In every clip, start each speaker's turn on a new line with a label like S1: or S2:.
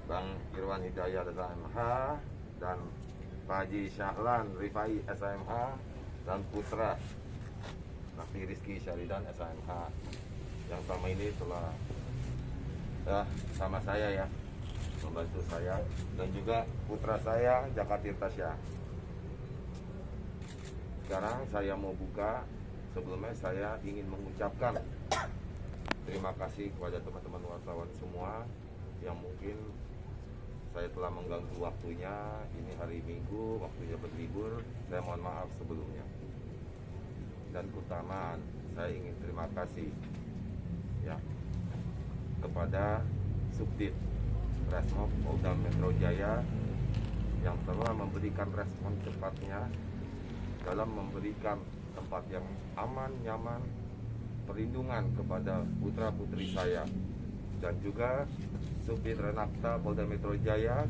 S1: Bang Irwan Hidayat SMH dan Pak Haji Syahlan Rifai SMH dan putra Nafi Rizky Syaridan SMH yang selama ini telah sama saya ya, membantu saya, dan juga putra saya Jaka Tirtasya. Sekarang saya mau buka. Sebelumnya saya ingin mengucapkan terima kasih kepada teman-teman wartawan semua yang mungkin saya telah mengganggu waktunya. Ini hari Minggu, waktunya berlibur. Saya mohon maaf sebelumnya. Dan utama saya ingin terima kasih ya kepada Subdit Resmob Polda Metro Jaya yang telah memberikan respon cepatnya dalam memberikan tempat yang aman, nyaman, perlindungan kepada putra-putri saya, dan juga Subdit Renakta Polda Metro Jaya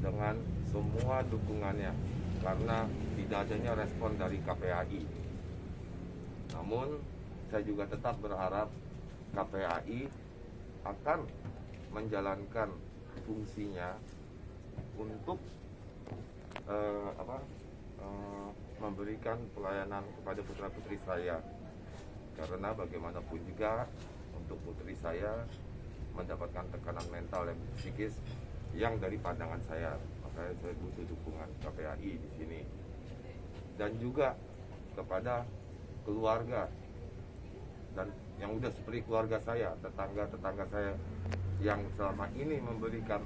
S1: dengan semua dukungannya, karena tidak adanya respon dari KPAI. Namun saya juga tetap berharap KPAI akan menjalankan fungsinya untuk memberikan pelayanan kepada putra-putri saya, karena bagaimanapun juga untuk putri saya mendapatkan tekanan mental dan psikis yang dari pandangan saya, makanya saya butuh dukungan KPAI di sini. Dan juga kepada keluarga dan yang udah seperti keluarga saya, tetangga-tetangga saya yang selama ini memberikan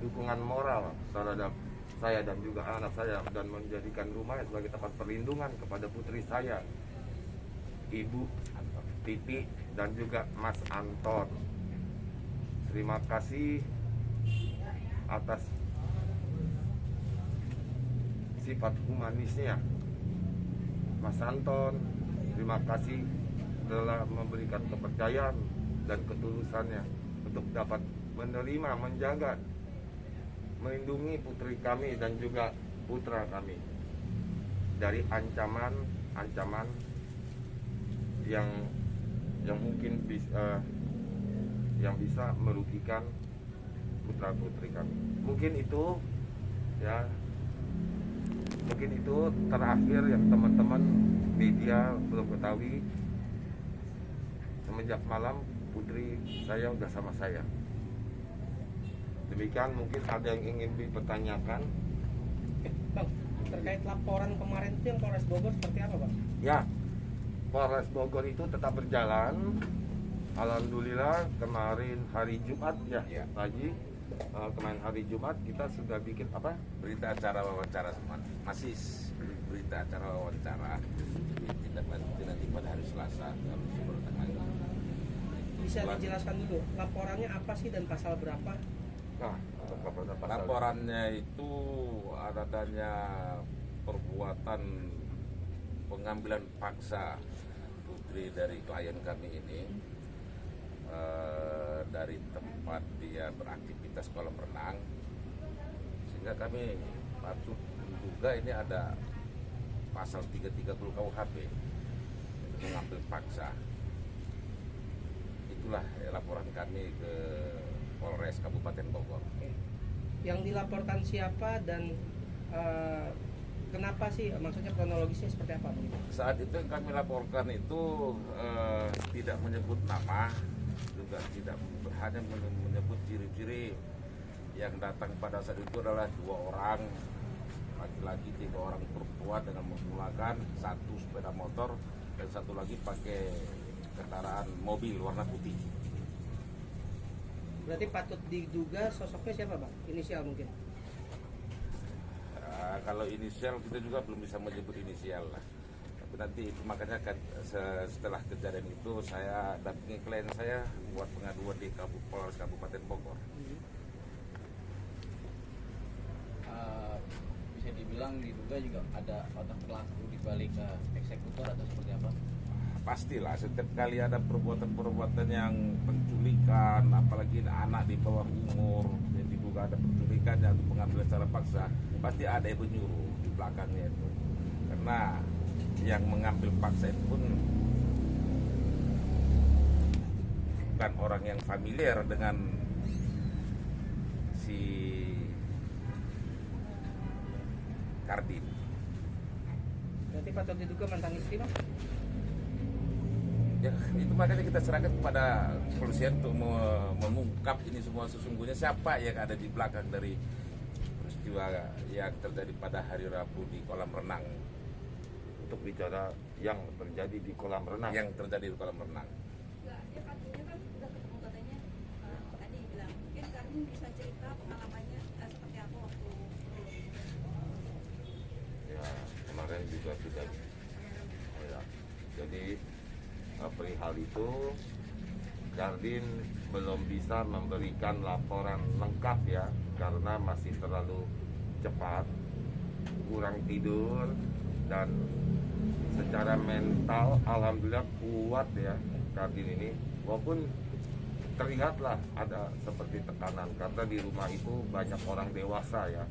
S1: dukungan moral terhadap saya dan juga anak saya, dan menjadikan rumahnya sebagai tempat perlindungan kepada putri saya, Ibu Titi dan juga Mas Anton. Terima kasih atas sifat humanisnya Mas Anton. Terima kasih telah memberikan kepercayaan dan ketulusannya untuk dapat menerima, menjaga, melindungi putri kami dan juga putra kami dari ancaman yang mungkin bisa merugikan putra-putri kami. Mungkin itu terakhir yang teman-teman media belum ketahui. Semenjak malam putri saya udah sama saya. Demikian, mungkin ada yang ingin dipertanyakan.
S2: Bang, terkait laporan kemarin itu yang Polres Bogor seperti apa, Bang?
S1: Ya, Polres Bogor itu tetap berjalan. Alhamdulillah kemarin hari Jumat ya. Pagi kemarin hari Jumat kita sudah bikin
S3: berita acara wawancara, masih berita acara wawancara, ditindaklanjuti nanti pada hari Selasa kalau sebelum tanggal.
S2: Bisa dijelaskan dulu laporannya apa sih dan pasal berapa?
S3: Laporannya itu adanya perbuatan pengambilan paksa putri dari klien kami ini dari tempat dia beraktivitas kolam renang, sehingga kami patut menduga ini ada pasal 330 KUHP mengambil paksa. Itulah laporan kami ke Polres Kabupaten Bogor.
S2: Yang dilaporkan siapa dan kenapa sih, maksudnya kronologisnya seperti apa?
S3: Saat itu yang kami laporkan itu tidak menyebut nama, juga tidak hanya menyebut ciri-ciri. Yang datang pada saat itu adalah 2 orang laki-laki, 3 orang perempuan dengan menggunakan 1 sepeda motor dan 1 lagi pakai kendaraan mobil warna putih.
S2: Berarti patut diduga sosoknya siapa, Bang? Inisial mungkin?
S3: Kalau inisial kita juga belum bisa menyebut inisial lah. Tapi nanti itu makanya setelah kejadian itu saya dampingi klien saya buat pengaduan di Polres Kabupaten Bogor.
S4: Bisa dibilang diduga juga ada otak pelaku di balik eksekutor atau seperti apa?
S3: Pastilah, setiap kali ada perbuatan-perbuatan yang penculikan, apalagi anak di bawah umur yang diduga ada penculikan atau pengambilan secara paksa, pasti ada yang menyuruh di belakangnya itu. Karena yang mengambil paksa itu pun bukan orang yang familiar dengan si Kardin.
S2: Berarti patut diduga mantan istri, Bang?
S3: Ya, itu makanya kita serahkan kepada kepolisian untuk mengungkap ini semua sesungguhnya siapa yang ada di belakang dari peristiwa yang terjadi pada hari Rabu di kolam renang.
S1: Untuk bicara yang terjadi di kolam renang.
S3: Yang terjadi di kolam renang.
S5: Enggak, dia katanya kan udah ketemu katanya tadi bilang mungkin Kardin bisa cerita pengalamannya seperti apa waktu
S1: Ya, kemarin juga sudah ya. Jadi perihal itu Kardin belum bisa memberikan laporan lengkap ya, karena masih terlalu cepat, kurang tidur, dan secara mental alhamdulillah kuat ya Kardin ini, walaupun terlihatlah ada seperti tekanan karena di rumah itu banyak orang dewasa ya,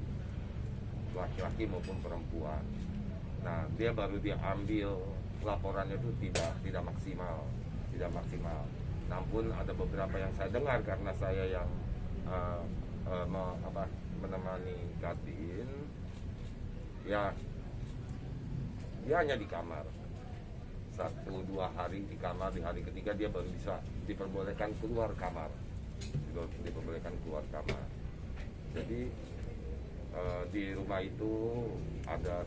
S1: laki-laki maupun perempuan. Nah, dia baru diambil laporannya itu tidak maksimal. Namun ada beberapa yang saya dengar karena saya yang menemani Kardin, ya dia hanya di kamar 1-2 hari di kamar, di hari ketiga dia baru bisa diperbolehkan keluar kamar. Jadi di rumah itu ada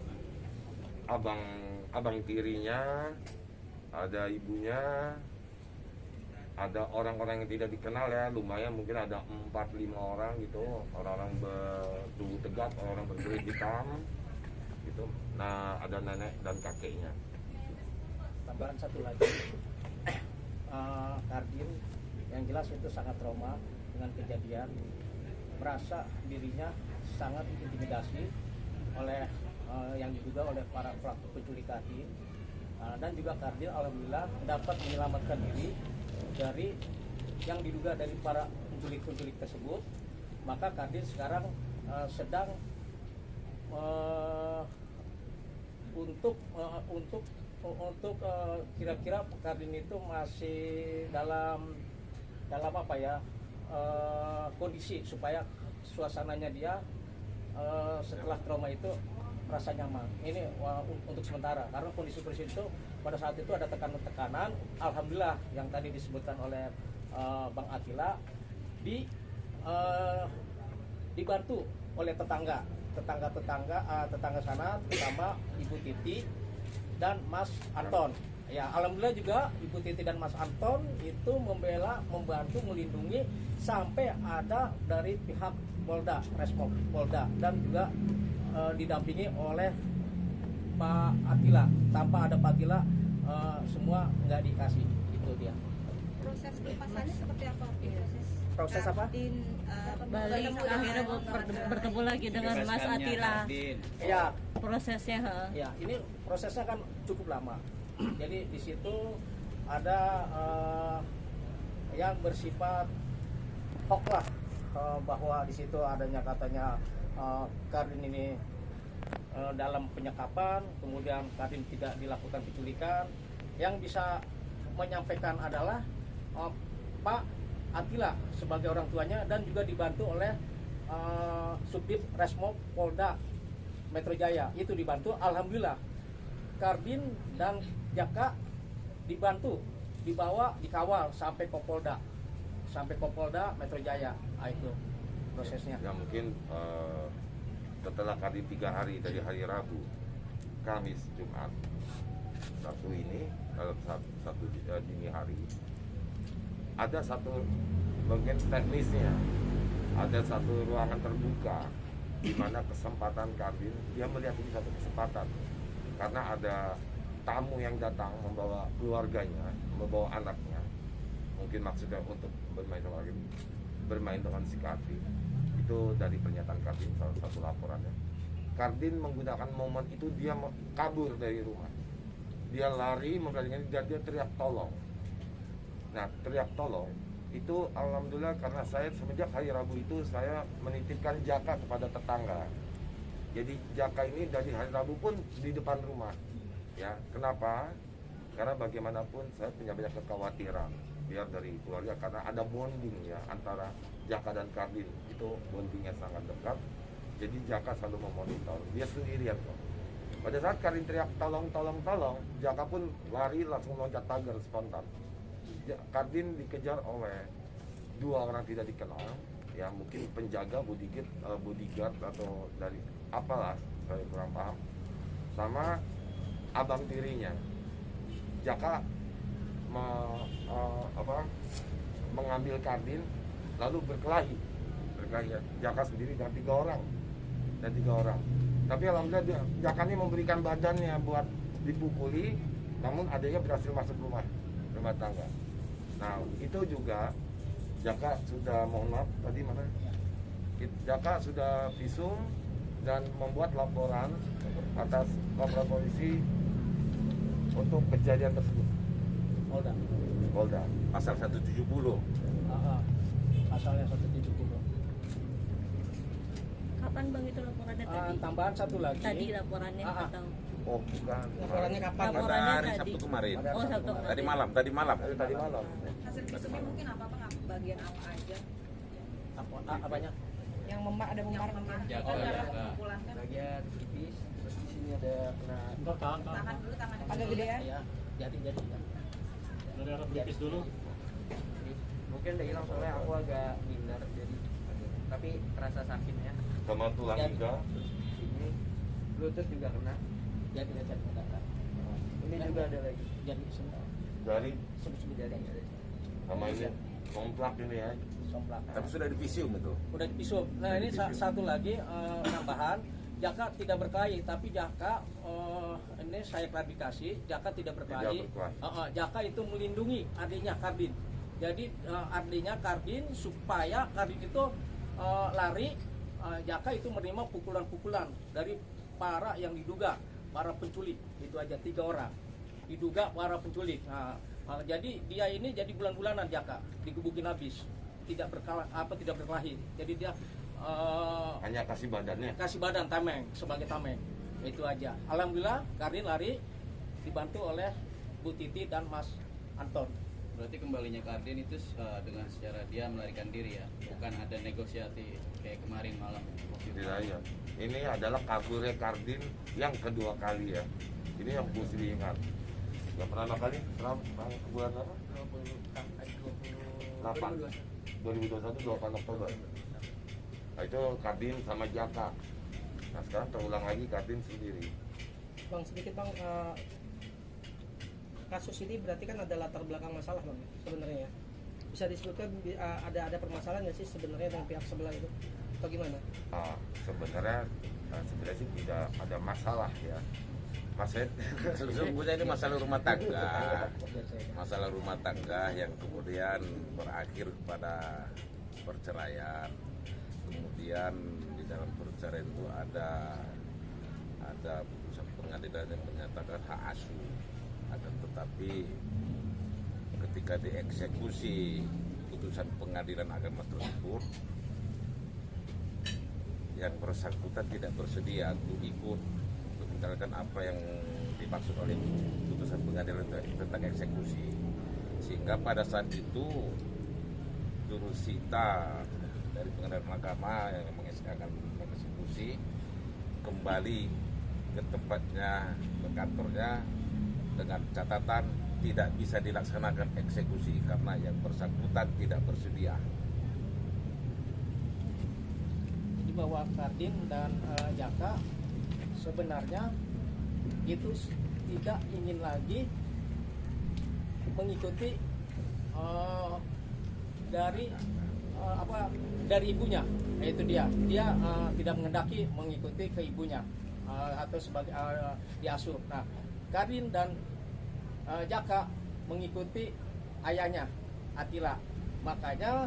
S1: abang tirinya, ada ibunya, ada orang-orang yang tidak dikenal ya, lumayan mungkin ada 4-5 orang gitu, orang-orang bertubuh tegap, orang-orang berkulit hitam gitu. Nah, ada nenek dan kakeknya.
S6: Tambahan satu lagi, Kardin yang jelas itu sangat trauma dengan kejadian, merasa dirinya sangat diintimidasi oleh yang diduga oleh para pelaku penculik Kardin, dan juga Kardin alhamdulillah dapat menyelamatkan diri dari yang diduga dari para penculik tersebut. Maka Kardin sekarang sedang untuk kira-kira Kardin itu masih dalam apa ya, kondisi supaya suasananya dia setelah trauma itu merasa nyaman. Ini untuk sementara, karena kondisi itu pada saat itu ada tekanan. Alhamdulillah yang tadi disebutkan oleh Bang Atila dibantu oleh tetangga sana, terutama Ibu Titi dan Mas Anton. Ya, alhamdulillah juga Ibu Titi dan Mas Anton itu membantu melindungi sampai ada dari pihak Polda, Resmob Polda, dan juga didampingi oleh Pak Atila. Tanpa ada Pak Atila semua nggak dikasih. Itu dia.
S5: proses pelepasannya seperti apa?
S6: Proses apa?
S5: Kardin
S7: balik akhirnya bertemu lagi dengan Mas Atila.
S6: Ya,
S7: Prosesnya
S6: ya, ini prosesnya kan cukup lama. Jadi di situ ada yang bersifat hoax lah, bahwa di situ adanya katanya Kardin ini dalam penyekapan, kemudian Kardin tidak dilakukan penculikan. Yang bisa menyampaikan adalah Pak Atila sebagai orang tuanya, dan juga dibantu oleh Subdit Resmob Polda Metro Jaya. Itu dibantu, alhamdulillah Kardin dan Jaka dibantu, dibawa, dikawal sampai ke Polda Metro Jaya. Itu prosesnya.
S1: Ya mungkin setelah Kardin 3 hari dari hari Rabu, Kamis, Jumat, Sabtu ini, satu dini hari, ada satu bagian teknisnya, ada satu ruangan terbuka di mana kesempatan Kardin, dia melihat ini satu kesempatan karena ada tamu yang datang membawa keluarganya, membawa anaknya, mungkin maksudnya untuk bermain dengan si Kardin. Itu dari pernyataan Kardin, salah satu laporannya. Kardin menggunakan momen itu, dia kabur dari rumah, dia lari memberanikan diri, dia teriak tolong. Nah, teriak tolong itu alhamdulillah karena saya semenjak hari Rabu itu saya menitipkan Jaka kepada tetangga. Jadi Jaka ini dari hari Rabu pun di depan rumah. Ya, kenapa? Karena bagaimanapun saya punya banyak kekhawatiran biar dari keluarga, karena ada bonding ya antara Jaka dan Kardin itu bondingnya sangat dekat. Jadi Jaka selalu memonitor. Dia sendirian kok. Pada saat Kardin teriak tolong, Jaka pun lari langsung loncat pagar spontan. Kardin dikejar oleh 2 orang tidak dikenal, ya mungkin penjaga bodyguard atau dari apalah, saya kurang paham. Sama abang tirinya. Jaka mengambil Kardin lalu berkelahi ya. Jaka sendiri dan 3 orang. Tapi alhamdulillah Jaka ini memberikan badannya buat dipukuli, namun adanya berhasil masuk rumah tangga. Nah itu juga Jaka sudah, mohon maaf tadi mana? Jaka sudah visum dan membuat laporan atas Kompol Polisi untuk kejadian tersebut. Polda.
S3: Pasal 170.
S6: Pasalnya 170.
S7: Kapan bang itu laporannya tadi?
S6: Tambahan satu lagi.
S7: Tadi laporannya atau?
S1: Oh bukan.
S2: Laporannya kapan?
S3: Pada
S7: Laporannya
S3: hari
S7: tadi.
S3: Sabtu kemarin.
S7: Oh Sabtu.
S3: Tadi malam.
S1: Tadi malam.
S5: Hasil visumnya mungkin apa-apa nggak bagian apa aja?
S6: Apanya?
S2: Yang ada memar
S5: Pukulan kan?
S4: Bagian tipis, terus di sini ada kena
S5: Tangan dulu, tangannya.
S2: agak gedean.
S6: Ya, jadi.
S8: Dari arah tipis dulu.
S4: mungkin udah hilang soalnya aku agak minder jadi tapi terasa sakitnya.
S1: Sama tulang iga.
S4: Sini lutut juga kena.
S6: Jadi
S4: Ini juga ada lagi.
S6: jadi semua
S1: Dari
S6: sebut jari
S1: sama ini komplak ini ya.
S6: somplak.
S3: Tapi sudah divisium itu.
S6: Udah dipisum. Nah ini satu lagi tambahan. Jaka tidak berkelahi, tapi Jaka ini saya klarifikasi, Jaka tidak berkelahi. Jaka itu melindungi adiknya Kardin. Jadi adiknya Kardin supaya Kardin itu lari, Jaka itu menerima pukulan-pukulan dari para yang diduga para penculik. Itu aja 3 orang diduga para penculik. Jadi dia ini jadi bulan-bulanan Jaka digebukin habis, tidak berkelahi. Jadi dia
S1: Hanya kasih badannya.
S6: kasih badan tameng sebagai tameng, itu aja. Alhamdulillah Kardin lari dibantu oleh Bu Titi dan Mas Anton.
S9: Berarti kembalinya Kardin itu dengan secara dia melarikan diri ya, bukan ada negosiasi kayak kemarin malam.
S1: Tidak ya. Ini adalah kaburnya Kardin yang kedua kali ya. Ini yang mesti diingat. Yang pertama kali bulan apa? 2021 8 Oktober. Nah, itu Kardin sama Jaka. Nah sekarang terulang lagi Kardin sendiri.
S2: Bang sedikit bang, kasus ini berarti kan ada latar belakang masalah bang sebenarnya. Bisa disebutkan ada permasalahan nggak sih sebenarnya dengan pihak sebelah itu atau gimana?
S1: Sebenarnya sih tidak ada masalah ya.
S3: Sesungguhnya ini masalah rumah tangga yang kemudian berakhir pada perceraian. Kemudian di dalam perceraian itu ada putusan pengadilan yang menyatakan hak asuh. Akan tetapi ketika dieksekusi putusan pengadilan agama tersebut, yang bersangkutan tidak bersedia untuk ikut untuk menjalankan apa yang dimaksud oleh putusan pengadilan tentang eksekusi, sehingga pada saat itu jurusita dari pengadilan agama yang akan mengeksekusi kembali ke tempatnya, ke kantornya, dengan catatan tidak bisa dilaksanakan eksekusi karena yang bersangkutan tidak bersedia.
S6: Jadi bahwa Kardin dan Jaka sebenarnya itu tidak ingin lagi mengikuti dari ibunya, yaitu dia tidak mengendaki mengikuti ke ibunya atau sebagai diasuh. Nah Kardin dan Jaka mengikuti ayahnya Atila, makanya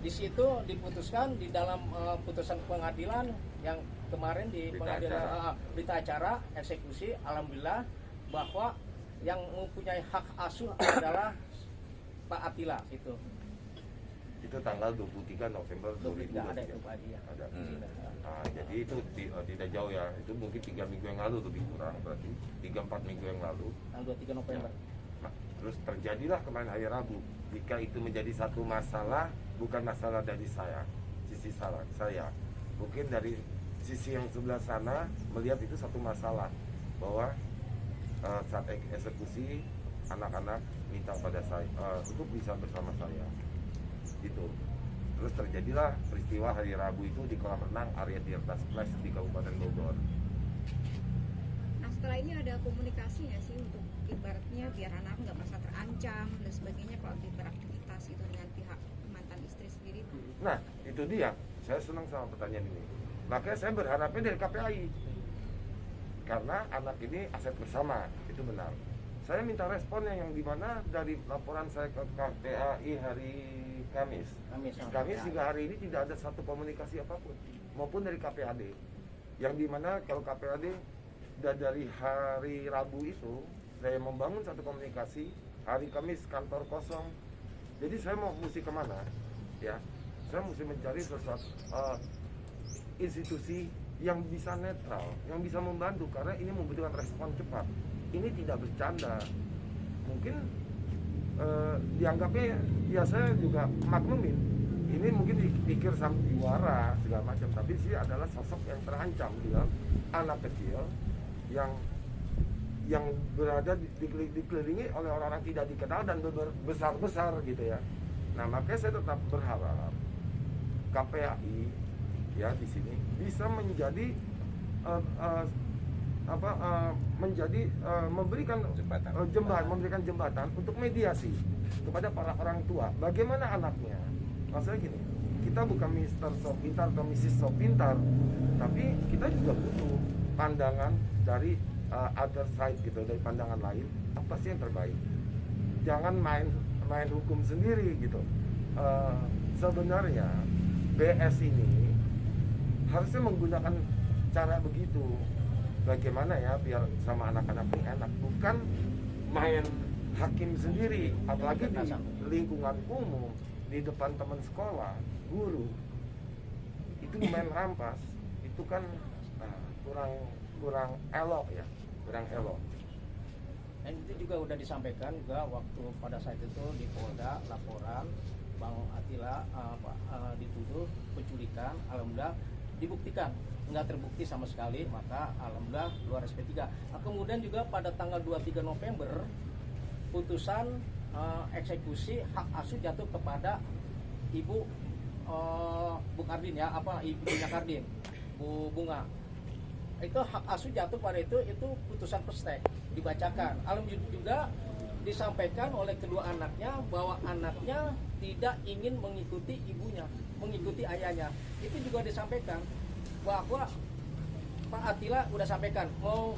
S6: di situ diputuskan di dalam putusan pengadilan yang kemarin di pengadilan berita acara eksekusi, alhamdulillah bahwa yang mempunyai hak asuh adalah Pak Atila itu.
S1: Itu tanggal 23 November 2023.
S6: Ada itu Pak Adi ya.
S1: Ada. Nah, jadi itu tidak jauh ya. Itu mungkin 3 minggu yang lalu lebih kurang, berarti 3-4 minggu yang lalu.
S6: Tanggal 23 November.
S1: Nah, terus terjadilah kemarin hari Rabu. Jika itu menjadi satu masalah, bukan masalah dari sisi saya. Mungkin dari sisi yang sebelah sana melihat itu satu masalah, bahwa saat eksekusi anak-anak minta pada saya untuk bisa bersama saya gitu. Terus terjadilah peristiwa hari Rabu itu di kolam renang area Tirta Splash di Kabupaten Bogor.
S5: Nah setelah ini ada komunikasi nggak sih untuk ibaratnya biar anak nggak merasa terancam dan sebagainya kalau kita beraktivitas itu dengan pihak mantan istri sendiri?
S1: Nah itu dia, saya senang sama pertanyaan ini. Makanya saya berharapnya dari KPAI, karena anak ini aset bersama, itu benar. Saya minta responnya yang dimana dari laporan saya ke KPAI hari Kamis hingga hari ini tidak ada satu komunikasi apapun, maupun dari KPAD, yang dimana kalau KPAD dari hari Rabu itu saya membangun satu komunikasi, hari Kamis kantor kosong, jadi saya mau mesti kemana ya, saya mesti mencari sesuatu institusi yang bisa netral, yang bisa membantu, karena ini membutuhkan respon cepat. Ini tidak bercanda. Mungkin dianggapnya ya, saya juga maklumin. Ini mungkin dipikir sama juara segala macam, tapi sih adalah sosok yang terancam. Dia anak kecil yang berada dikelilingi oleh orang-orang tidak dikenal dan besar-besar gitu ya. Nah makanya saya tetap berharap KPAI ya di sini bisa menjadi memberikan jembatan untuk mediasi kepada para orang tua. Bagaimana anaknya? Maksudnya gini, kita bukan Mr. So Pintar atau Mrs. So Pintar, tapi kita juga butuh pandangan dari other side gitu, dari pandangan lain. Apa sih yang terbaik? Jangan main hukum sendiri gitu. Sebenarnya BS ini harusnya menggunakan cara begitu. Bagaimana ya biar sama anak-anak ini enak, bukan main hakim sendiri, apalagi di lingkungan umum, di depan teman sekolah, guru, itu main rampas, itu kan kurang elok ya, kurang elok.
S6: Dan itu juga udah disampaikan juga waktu pada saat itu di Polda, laporan Bang Atila dituduh penculikan, alhamdulillah dibuktikan, nggak terbukti sama sekali, maka alhamdulillah keluar SP3. Nah, kemudian juga pada tanggal 23 November putusan eksekusi hak asuh jatuh kepada ibu Bu Kardin ya, ibunya Kardin, Bu Bunga. Itu hak asuh jatuh pada itu putusan pestek dibacakan. Alhamdulillah juga disampaikan oleh kedua anaknya bahwa anaknya tidak ingin mengikuti ibunya, mengikuti ayahnya. Itu juga disampaikan bahwa Pak Atila udah sampaikan mau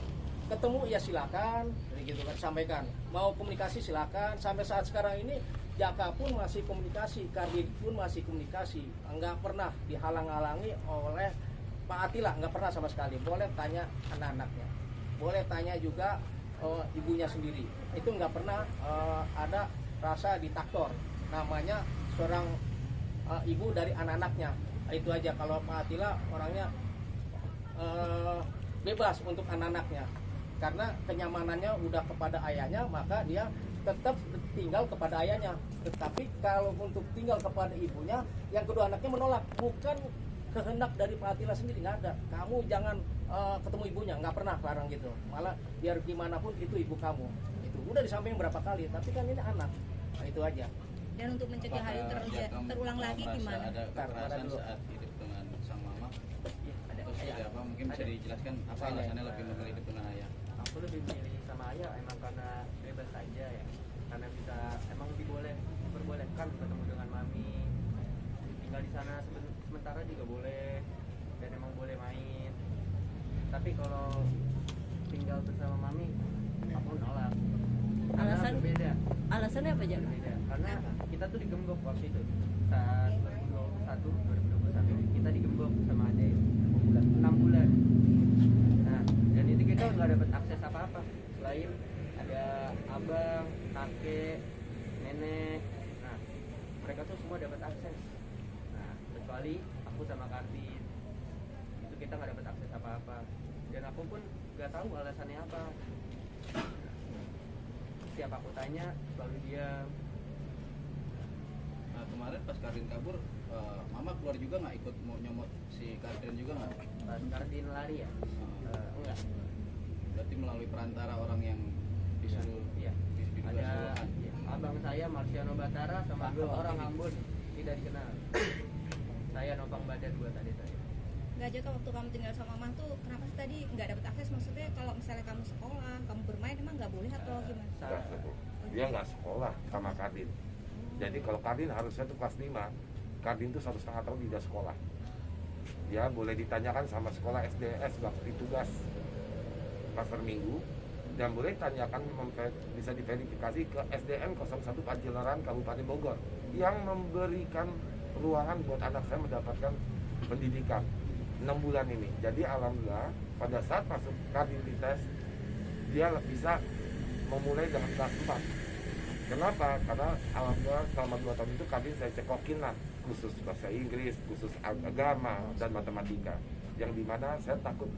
S6: ketemu ya silakan, gitu kan, sampaikan mau komunikasi silakan. Sampai saat sekarang ini Jaka pun masih komunikasi, Kardin pun masih komunikasi, nggak pernah dihalang-halangi oleh Pak Atila, nggak pernah sama sekali. Boleh tanya anak-anaknya, boleh tanya juga ibunya sendiri, itu nggak pernah ada rasa ditaktor, namanya seorang ibu dari anak-anaknya. Itu aja. Kalau Pak Atila orangnya bebas untuk anak-anaknya, karena kenyamanannya udah kepada ayahnya, maka dia tetap tinggal kepada ayahnya. Tetapi kalau untuk tinggal kepada ibunya, yang kedua anaknya menolak. Bukan kehendak dari Pak Atila sendiri, nggak ada. Kamu jangan ketemu ibunya, nggak pernah larang gitu. Malah biar gimana pun itu ibu kamu. Itu udah disampaikan berapa kali, tapi kan ini anak. Nah, itu aja.
S5: Dan untuk mencegah hal itu terulang lagi gimana?
S9: Ada kekerasan saat hidup dengan sang mama? Terus seperti apa? Mungkin bisa dijelaskan apa alasannya lebih memilih hidup dengan ayah?
S4: Aku lebih milih sama ayah emang karena bebas aja ya, karena bisa emang diperbolehkan ketemu dengan mami, tinggal di sana sementara juga boleh, dan emang boleh main. Tapi kalau tinggal bersama mami aku nolak.
S7: Alasan
S4: berbeda.
S7: Alasannya apa aja?
S4: Berbeda. Karena kita tuh digembok waktu itu saat 2021 kita digembok sama ade 6 bulan. Nah, dan itu kita nggak dapat akses apa-apa selain ada abang, kakek, nenek. Nah, mereka tuh semua dapat akses. Nah, kecuali aku sama Kartin, itu kita nggak dapat akses apa-apa. Dan aku pun nggak tahu alasannya apa. Setiap aku tanya selalu diam.
S9: kemarin pas Kardin kabur, mama keluar juga nggak ikut mau nyomot si Kardin juga nggak?
S4: Pas Kardin lari ya? Enggak.
S9: Berarti melalui perantara orang yang disuruh
S4: Iya.
S9: diduga
S4: Ada
S9: suruhan.
S4: abang saya Marciano Batara sama 2 orang Ambon tidak dikenal. Saya nopang badan buat adik saya.
S5: Nggak aja waktu kamu tinggal sama mama tuh kenapa sih tadi nggak dapat akses? Maksudnya kalau misalnya kamu sekolah, kamu bermain emang nggak boleh atau gimana?
S1: Enggak, dia nggak sekolah sama Kardin. Jadi kalau Kardin harusnya tuh kelas 5, Kardin tuh 1,5 tahun tidak sekolah. Dia boleh ditanyakan sama sekolah SDS waktu tugas pasar minggu, dan boleh tanyakan bisa diverifikasi ke SDN 01 Pacilaran Kabupaten Bogor yang memberikan ruangan buat anak saya mendapatkan pendidikan 6 bulan ini. Jadi alhamdulillah pada saat masuk Kardin di tes, dia bisa memulai dengan kelas 4. Kenapa? Karena alhamdulillah selama 2 tahun itu Kardin saya cekokin lah, khusus bahasa Inggris, khusus agama dan matematika, yang dimana saya takut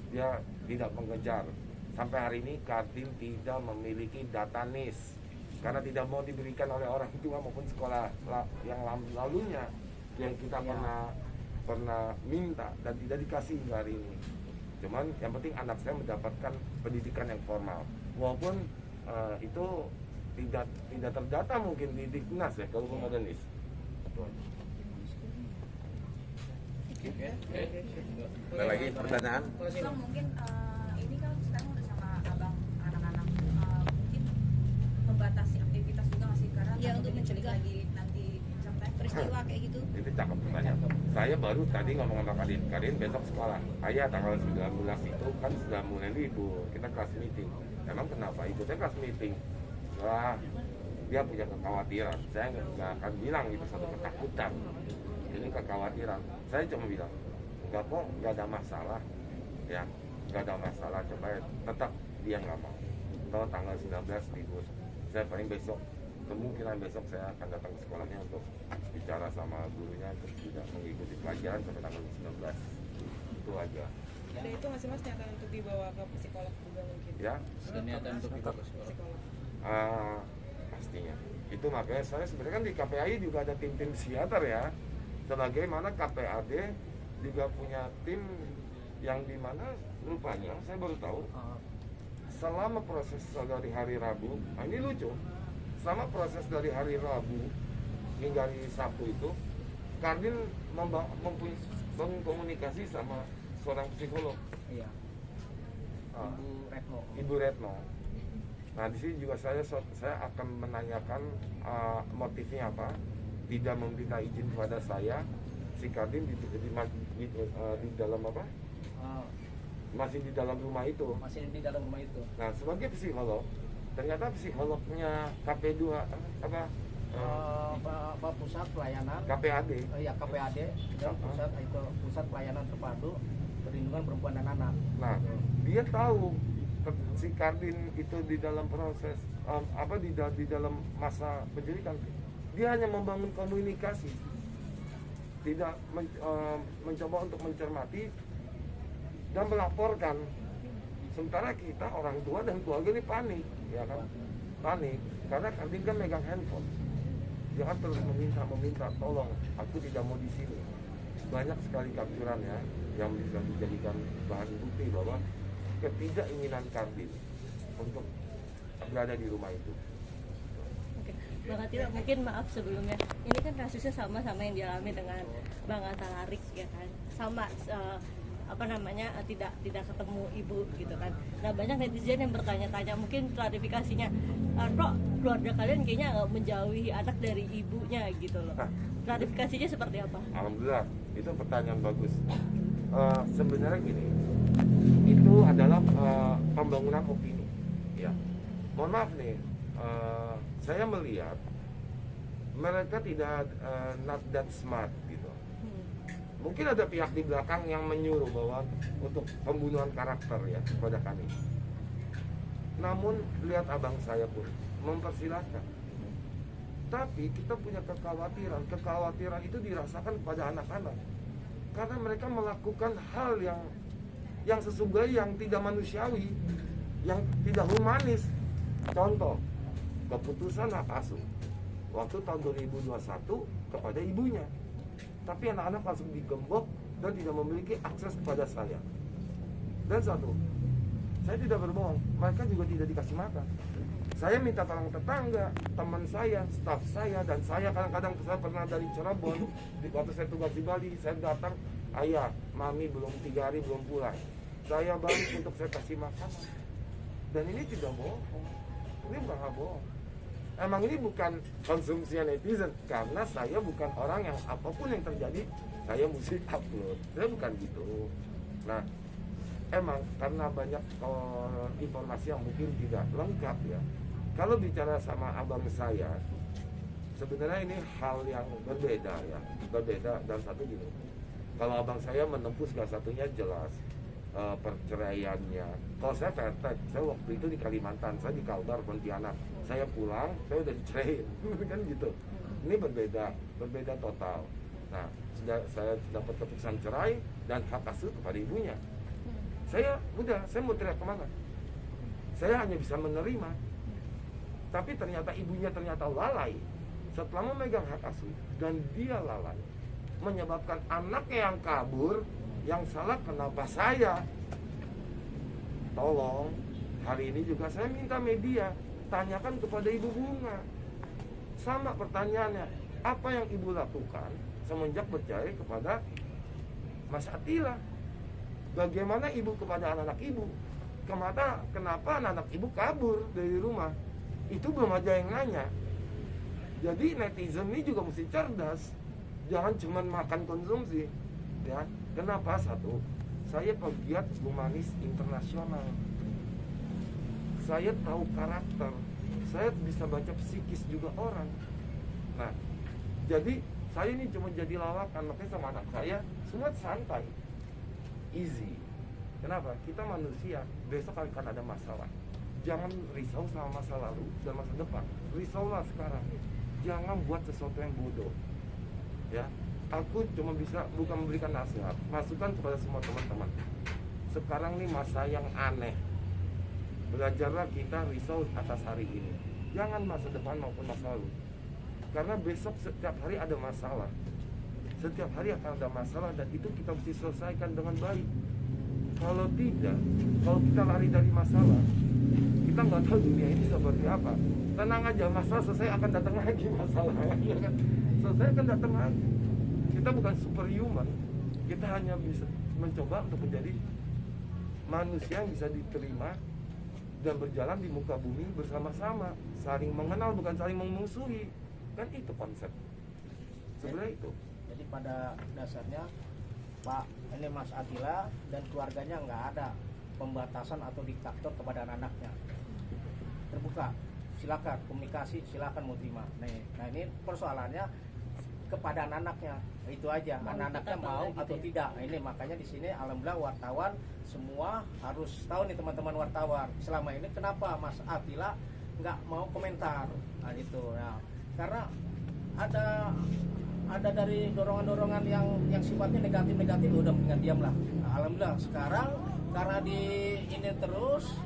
S1: dia tidak mengejar. Sampai hari ini Kardin tidak memiliki data NIS karena tidak mau diberikan oleh orang tua maupun sekolah yang lalunya yang kita pernah minta dan tidak dikasih hari ini. Cuman yang penting anak saya mendapatkan pendidikan yang formal, walaupun itu tidak terdata mungkin di Diknas ya kalau belum ada NIS.
S3: Ada lagi pertanyaan?
S5: Bang, mungkin ini kan sekarang udah sama abang anak-anak, mungkin membatasi aktivitas juga masih karena ya untuk mencegah lagi nanti sampai peristiwa kayak gitu.
S1: Itu cakep pertanyaan. Saya baru tadi ngomong sama Kadin besok sekolah. Ayah tanggal 19 itu kan sudah mulai libur, kita kelas meeting. Emang kenapa ikutnya kelas meeting? Wah, dia punya kekhawatiran. Saya nggak akan bilang itu satu ketakutan. Ini kekhawatiran. Saya cuma bilang, enggak kok, nggak ada masalah. Ya, nggak ada masalah. Coba tetap dia nggak mau. Kalau tanggal 19 libur, saya paling besok, kemungkinan besok saya akan datang ke sekolahnya untuk bicara sama gurunya untuk tidak mengikuti pelajaran sampai tanggal 19. Itu aja.
S10: Ada itu nggak sih mas niatan untuk dibawa ke psikolog juga mungkin?
S1: Ya,
S9: Sudah niatan untuk dibawa ke sekolah.
S10: Psikolog.
S1: pastinya. Itu makanya saya sebenarnya kan di KPAI juga ada tim-tim psikiater ya. Sebagaimana KPAD juga punya tim yang dimana rupanya saya baru tahu selama proses dari hari Rabu, nah ini lucu, selama proses dari hari Rabu hingga hari Sabtu itu, Kardin membangun komunikasi sama seorang psikolog.
S6: Iya.
S1: Ibu Retno. Nah di sini juga saya akan menanyakan motifnya apa, tidak meminta izin kepada saya, si Kardin di dalam apa? Masih di dalam rumah itu.
S6: Masih di dalam rumah itu.
S1: Nah sebagai psikolog, ternyata psikolognya KP2 apa?
S6: Pusat pelayanan
S1: KPAD.
S6: Ya KPAD dan pusat pelayanan terpadu perlindungan perempuan dan anak.
S1: Nah dia tahu si Kardin itu di dalam proses di dalam masa pendidikan, dia hanya membangun komunikasi, tidak mencoba untuk mencermati dan melaporkan. Sementara kita orang tua dan keluarga ini panik, ya kan? Panik karena Kardin kan megang handphone. Dia kan terus meminta tolong, aku tidak mau di sini. Banyak sekali kapturannya yang bisa dijadikan bahan bukti bahwa ketidakinginan Kardin untuk berada di rumah itu.
S7: Oke, Bang Atila, mungkin maaf sebelumnya. Ini kan kasusnya sama yang dialami dengan Bang Atalarik ya kan. Sama tidak ketemu ibu gitu kan. Nah banyak netizen yang bertanya-tanya, mungkin klarifikasinya, kok keluarga kalian kayaknya menjauhi anak dari ibunya gitu loh. Klarifikasinya seperti apa?
S1: Alhamdulillah, itu pertanyaan bagus. Sebenarnya gini, itu adalah pembangunan opini. Ya, mohon maaf nih, saya melihat mereka tidak not that smart gitu. Mungkin ada pihak di belakang yang menyuruh bahwa untuk pembunuhan karakter ya kepada kami. Namun lihat abang saya pun mempersilahkan. Tapi kita punya kekhawatiran itu dirasakan kepada anak-anak. Karena mereka melakukan hal yang sesungguhnya yang tidak manusiawi, yang tidak humanis. Contoh, keputusan hak asuh. waktu tahun 2021 kepada ibunya. Tapi anak-anak langsung digembok dan tidak memiliki akses kepada saya. Dan satu, saya tidak berbohong, mereka juga tidak dikasih makan. Saya minta tolong tetangga, teman saya, staf saya, dan saya kadang-kadang saya pernah dari Cirebon, waktu saya tugas di Bali, saya datang, ayah, mami belum 3 hari belum pulang. Saya balik untuk saya kasih makan. Dan ini tidak bohong, ini bukan bohong. Emang ini bukan konsumsi netizen, karena saya bukan orang yang apapun yang terjadi, saya mesti upload. Saya bukan gitu. Nah, emang karena banyak informasi yang mungkin tidak lengkap ya. Kalau bicara sama abang saya, sebenarnya ini hal yang berbeda ya, berbeda. Dan satu gini, kalau abang saya menempuh segala satunya jelas perceraiannya. Kalau saya vertek, saya waktu itu di Kalimantan, saya di Kalbar, Pontianak. Saya pulang, saya udah diceraiin, kan gitu. Ini berbeda total. Nah, saya dapat keputusan cerai dan hak asuh kepada ibunya. Saya mau teriak kemana? Saya hanya bisa menerima. Tapi ternyata ibunya ternyata lalai. Setelah memegang hak asuh dan dia lalai, menyebabkan anaknya yang kabur, yang salah kenapa saya? Tolong, hari ini juga saya minta media tanyakan kepada Ibu Bunga. Sama pertanyaannya, apa yang Ibu lakukan semenjak bercerai kepada Mas Atila? Bagaimana Ibu kepada anak-anak Ibu? Kenapa anak-anak Ibu kabur dari rumah? Itu belum aja yang nanya. Jadi netizen ini juga mesti cerdas. Jangan cuma makan konsumsi. Ya, kenapa? Satu, saya pegiat humanis internasional. Saya tahu karakter. Saya bisa baca psikis juga orang. Nah, jadi saya ini cuma jadi lawakan. Makanya sama anak saya semua santai, easy. Kenapa? Kita manusia, besok akan ada masalah. Jangan risau sama masa lalu dan masa depan. Risaulah sekarang. Jangan buat sesuatu yang bodoh. Ya, aku cuma bisa bukan memberikan nasihat, masukan kepada semua teman-teman. Sekarang nih masa yang aneh. Belajarlah kita risau atas hari ini. Jangan masa depan maupun masa lalu. Karena besok setiap hari ada masalah. Setiap hari akan ada masalah dan itu kita mesti selesaikan dengan baik. Kalau tidak, kalau kita lari dari masalah, kita nggak tahu dunia ini seperti apa. Tenang aja, masalah selesai akan datang lagi masalah. Selesai akan datang lagi. Kita bukan superhuman. Kita hanya bisa mencoba untuk menjadi manusia yang bisa diterima dan berjalan di muka bumi bersama-sama, saling mengenal bukan saling memusuhi. Kan itu konsep. Sebenarnya itu.
S6: Jadi pada dasarnya Pak, ini Mas Atila dan keluarganya nggak ada pembatasan atau diktator kepada anak-anaknya. Terbuka, silakan komunikasi, silakan mau terima. Nah ini persoalannya kepada anak-anaknya, itu aja. Anak-anaknya mau atau tidak. Nah, ini makanya di sini alhamdulillah wartawan semua harus tahu nih teman-teman wartawan. Selama ini kenapa Mas Atila nggak mau komentar? Nah itu. Nah, karena ada dari dorongan-dorongan yang sifatnya negatif-negatif, udah mendingan diam lah. Nah, alhamdulillah sekarang karena di ini terus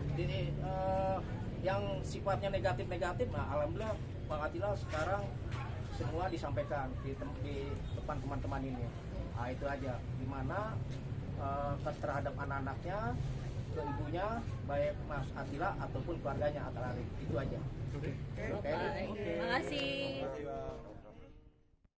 S6: yang sifatnya negatif-negatif, nah alhamdulillah Bang Atila sekarang semua disampaikan di depan teman-teman ini. Nah itu aja, dimana terhadap anak-anaknya, ke ibunya, baik Mas Atila ataupun keluarganya Atalari, itu aja. Oke.